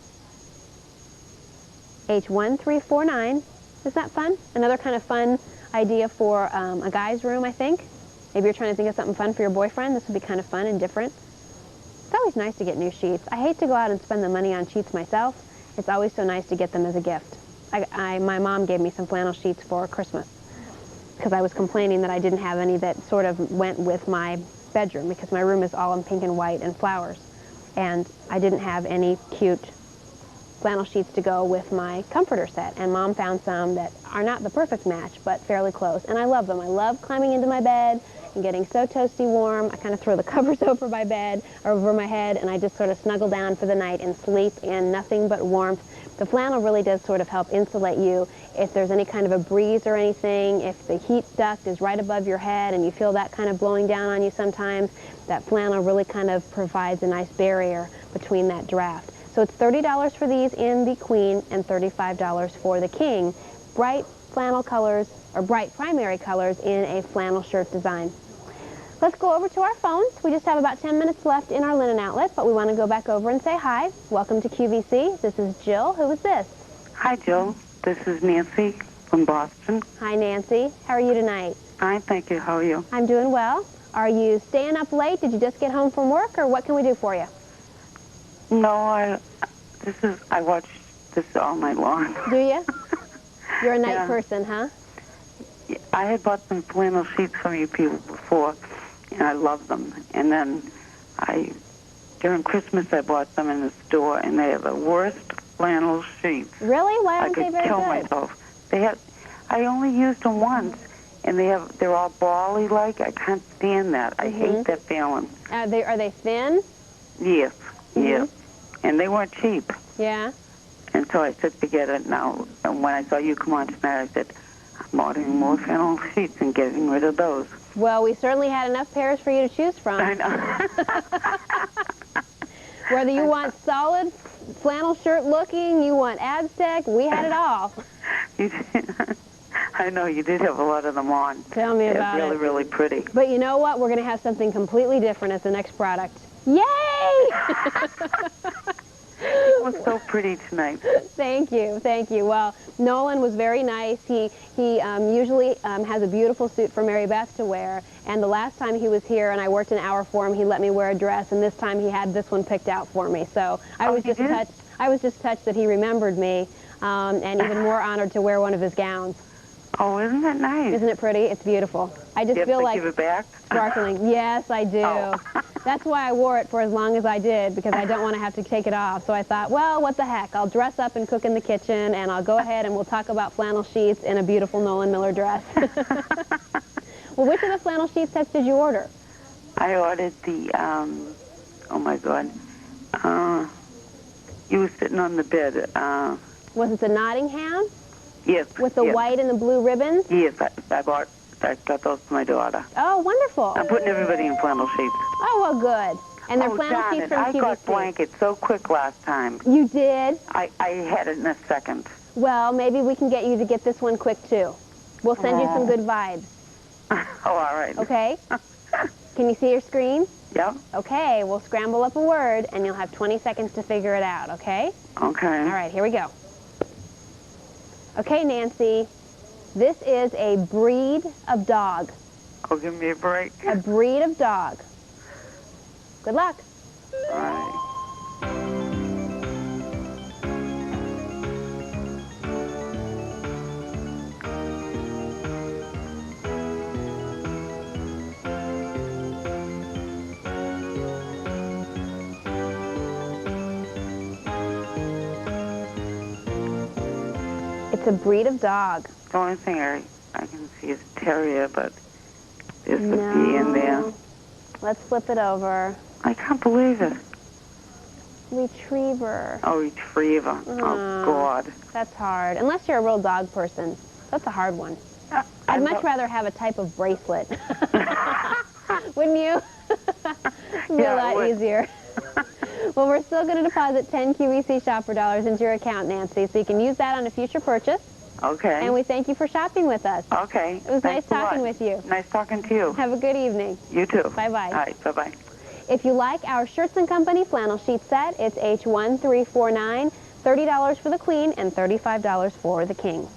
H1349. Isn't that fun? Another kind of fun idea for a guy's room, I think. Maybe you're trying to think of something fun for your boyfriend. This would be kind of fun and different. It's always nice to get new sheets. I hate to go out and spend the money on sheets myself. It's always so nice to get them as a gift. My mom gave me some flannel sheets for Christmas because I was complaining that I didn't have any that sort of went with my bedroom because my room is all in pink and white and flowers. And I didn't have any cute flannel sheets to go with my comforter set. And Mom found some that are not the perfect match, but fairly close. And I love them. I love climbing into my bed and getting so toasty warm. I kind of throw the covers over my bed, or over my head, and I just sort of snuggle down for the night and sleep in nothing but warmth. The flannel really does sort of help insulate you if there's any kind of a breeze or anything. If the heat duct is right above your head and you feel that kind of blowing down on you sometimes, that flannel really kind of provides a nice barrier between that draft. So it's $30 for these in the queen and $35 for the king. Bright flannel colors, or bright primary colors in a flannel shirt design. Let's go over to our phones. We just have about 10 minutes left in our linen outlet, but we want to go back over and say hi. Welcome to QVC. This is Jill. Who is this? Hi, Jill. This is Nancy from Boston. Hi, Nancy. How are you tonight? Fine, thank you. How are you? I'm doing well. Are you staying up late? Did you just get home from work, or what can we do for you? No, I watch this all night long. Do you? You're a night person, huh? I had bought some flannel sheets from you people before, and I love them. And then during Christmas, I bought them in the store, and they are the worst flannel sheets. Really? Why aren't they very good? I could kill myself. I only used them once, and they're all bally like. I can't stand that. I hate that feeling. Are they thin? Yes, yes. And they weren't cheap. Yeah. And so I said, forget it now. And when I saw you come on tonight, I said, I'm ordering more flannel sheets and getting rid of those. Well, we certainly had enough pairs for you to choose from. I know. Whether you want solid flannel shirt looking, you want Aztec, we had it all. I know, you did have a lot of them on. Tell me about it. They're really, really pretty. But you know what? We're going to have something completely different as the next product. Yay! It was so pretty tonight. Thank you, thank you. Well, Nolan was very nice. He usually has a beautiful suit for Mary Beth to wear, and the last time he was here and I worked an hour for him, he let me wear a dress, and this time he had this one picked out for me. So I was just touched. I was just touched that he remembered me, and even more honored to wear one of his gowns. Oh, isn't that nice? Isn't it pretty? It's beautiful. I just feel like give it back? Sparkling. Yes, I do. Oh. That's why I wore it for as long as I did, because I don't want to have to take it off. So I thought, well, what the heck? I'll dress up and cook in the kitchen, and I'll go ahead and we'll talk about flannel sheets in a beautiful Nolan Miller dress. Well, which of the flannel sheet sets did you order? I ordered the, oh my God. You were sitting on the bed. Was it the Nottingham? Yes. With the white and the blue ribbons? Yes, I got those for my daughter. Oh, wonderful. I'm putting everybody in flannel sheets. Oh, well, good. And they're flannel sheets from QVC. I got blankets so quick last time. You did? I had it in a second. Well, maybe we can get you to get this one quick, too. We'll send you some good vibes. Oh, all right. Okay? Can you see your screen? Yep. Okay, we'll scramble up a word, and you'll have 20 seconds to figure it out, okay? Okay. All right, here we go. Okay, Nancy, this is a breed of dog. Oh, give me a break. A breed of dog. Good luck. All right. It's a breed of dog. The only thing I can see is terrier, but there's a B in there. Let's flip it over. I can't believe it. Retriever. Oh, retriever. Oh, God. That's hard. Unless you're a real dog person. That's a hard one. I'd much rather have a type of bracelet. Wouldn't you? It'd be a lot easier. Well, we're still going to deposit 10 QVC shopper dollars into your account, Nancy, so you can use that on a future purchase. Okay. And we thank you for shopping with us. Okay. It was nice talking with you. Nice talking to you. Have a good evening. You too. Bye-bye. All right, bye-bye. If you like our Shirts & Company flannel sheet set, it's H1349, $30 for the queen and $35 for the king.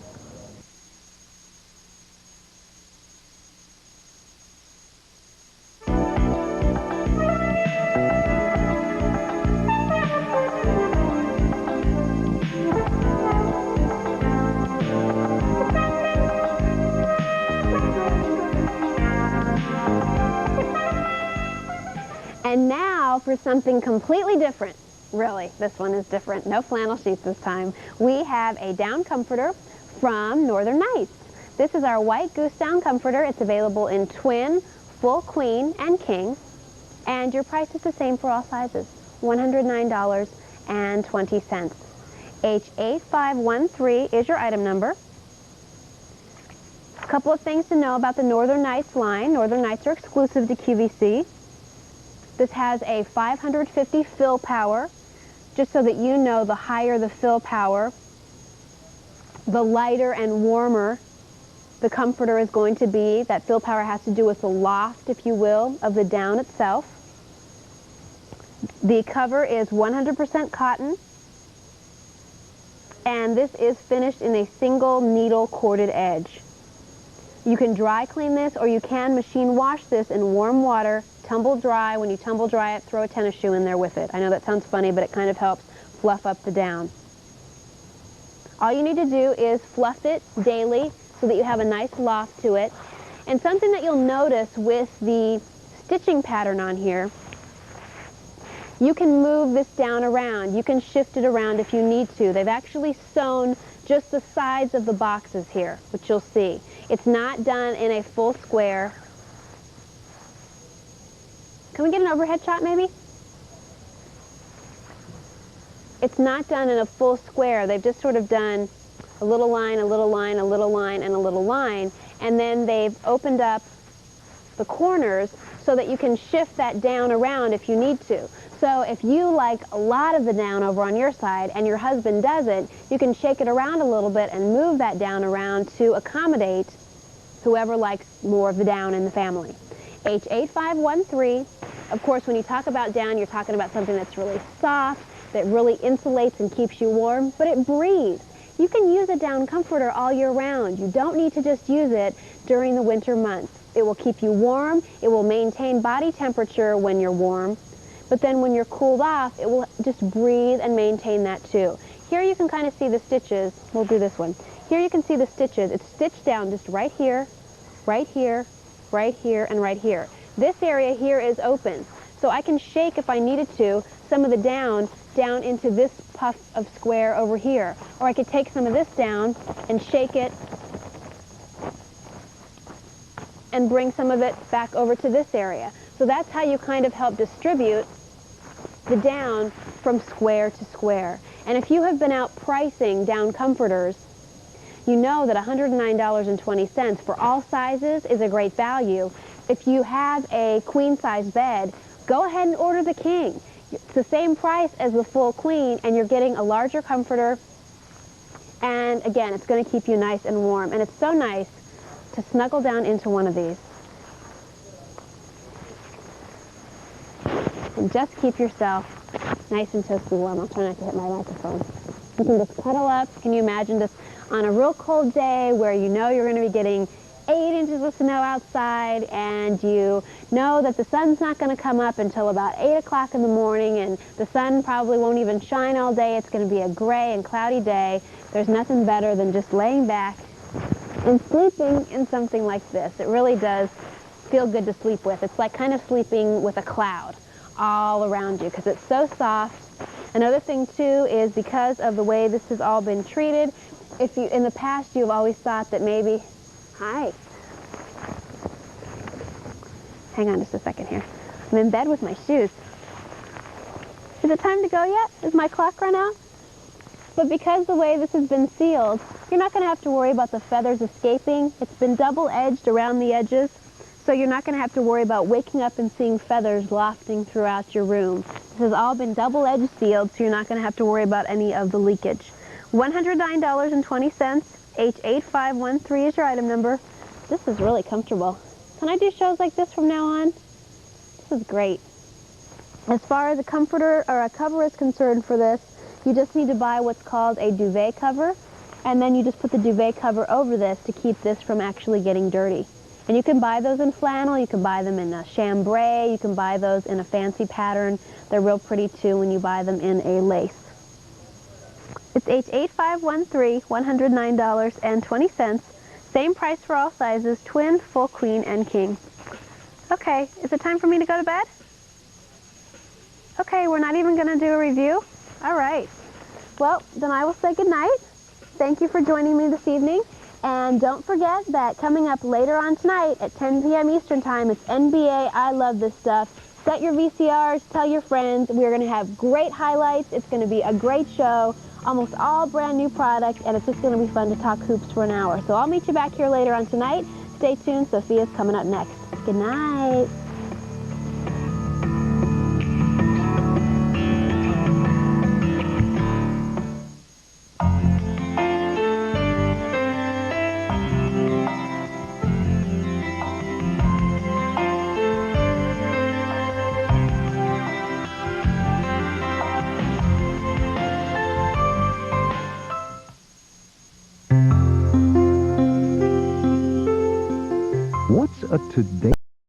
And now for something completely different. Really, this one is different. No flannel sheets this time. We have a down comforter from Northern Nights. This is our white Goose down comforter. It's available in twin, full queen, and king. And your price is the same for all sizes, $109.20. H8513 is your item number. A couple of things to know about the Northern Nights line. Northern Nights are exclusive to QVC. This has a 550 fill power. Just so that you know, the higher the fill power, the lighter and warmer the comforter is going to be. That fill power has to do with the loft, if you will, of the down itself. The cover is 100% cotton, and this is finished in a single needle corded edge. You can dry clean this, or you can machine wash this in warm water, tumble dry. When you tumble dry it, throw a tennis shoe in there with it. I know that sounds funny, but it kind of helps fluff up the down. All you need to do is fluff it daily so that you have a nice loft to it. And something that you'll notice with the stitching pattern on here, you can move this down around. You can shift it around if you need to. They've actually sewn just the sides of the boxes here, which you'll see. It's not done in a full square. Can we get an overhead shot, maybe? It's not done in a full square. They've just sort of done a little line, a little line, a little line, and a little line, and then they've opened up the corners so that you can shift that down around if you need to. So if you like a lot of the down over on your side and your husband doesn't, you can shake it around a little bit and move that down around to accommodate whoever likes more of the down in the family. H8513. Of course, when you talk about down, you're talking about something that's really soft, that really insulates and keeps you warm, but it breathes. You can use a down comforter all year round. You don't need to just use it during the winter months. It will keep you warm. It will maintain body temperature when you're warm. But then when you're cooled off, it will just breathe and maintain that too. Here you can kind of see the stitches. We'll do this one. Here you can see the stitches. It's stitched down just right here, right here, right here, and right here. This area here is open. So I can shake, if I needed to, some of the down into this puff of square over here. Or I could take some of this down and shake it and bring some of it back over to this area. So that's how you kind of help distribute the down from square to square. And if you have been out pricing down comforters, you know that $109.20 for all sizes is a great value. If you have a queen size bed, go ahead and order the king. It's the same price as the full queen, and you're getting a larger comforter. And again, it's going to keep you nice and warm. And it's so nice to snuggle down into one of these. And just keep yourself nice and toasty warm. I'll try not to hit my microphone. You can just cuddle up. Can you imagine this on a real cold day where you know you're going to be getting 8 inches of snow outside, and you know that the sun's not going to come up until about 8 o'clock in the morning, and the sun probably won't even shine all day. It's going to be a gray and cloudy day. There's nothing better than just laying back and sleeping in something like this. It really does feel good to sleep with. It's like kind of sleeping with a cloud all around you because it's so soft. Another thing too is because of the way this has all been treated, if you in the past you've always thought that maybe, hi, hang on just a second here. I'm in bed with my shoes. Is it time to go yet? Is my clock run out? But because the way this has been sealed, you're not going to have to worry about the feathers escaping. It's been double-edged around the edges, so you're not going to have to worry about waking up and seeing feathers lofting throughout your room. This has all been double-edged sealed, so you're not going to have to worry about any of the leakage. $109.20. H8513 is your item number. This is really comfortable. Can I do shows like this from now on? This is great. As far as a comforter or a cover is concerned for this, you just need to buy what's called a duvet cover, and then you just put the duvet cover over this to keep this from actually getting dirty. And you can buy those in flannel, you can buy them in a chambray, you can buy those in a fancy pattern. They're real pretty too when you buy them in a lace. It's H8513, $109.20. Same price for all sizes, twin, full, queen, and king. Okay, is it time for me to go to bed? Okay, we're not even going to do a review? All right. Well, then I will say goodnight. Thank you for joining me this evening. And don't forget that coming up later on tonight at 10 p.m. Eastern Time, it's NBA I Love This Stuff. Set your VCRs, tell your friends. We're going to have great highlights. It's going to be a great show. Almost all brand new products, and it's just going to be fun to talk hoops for an hour. So I'll meet you back here later on tonight. Stay tuned. Sophia's coming up next. Good night. What's a today?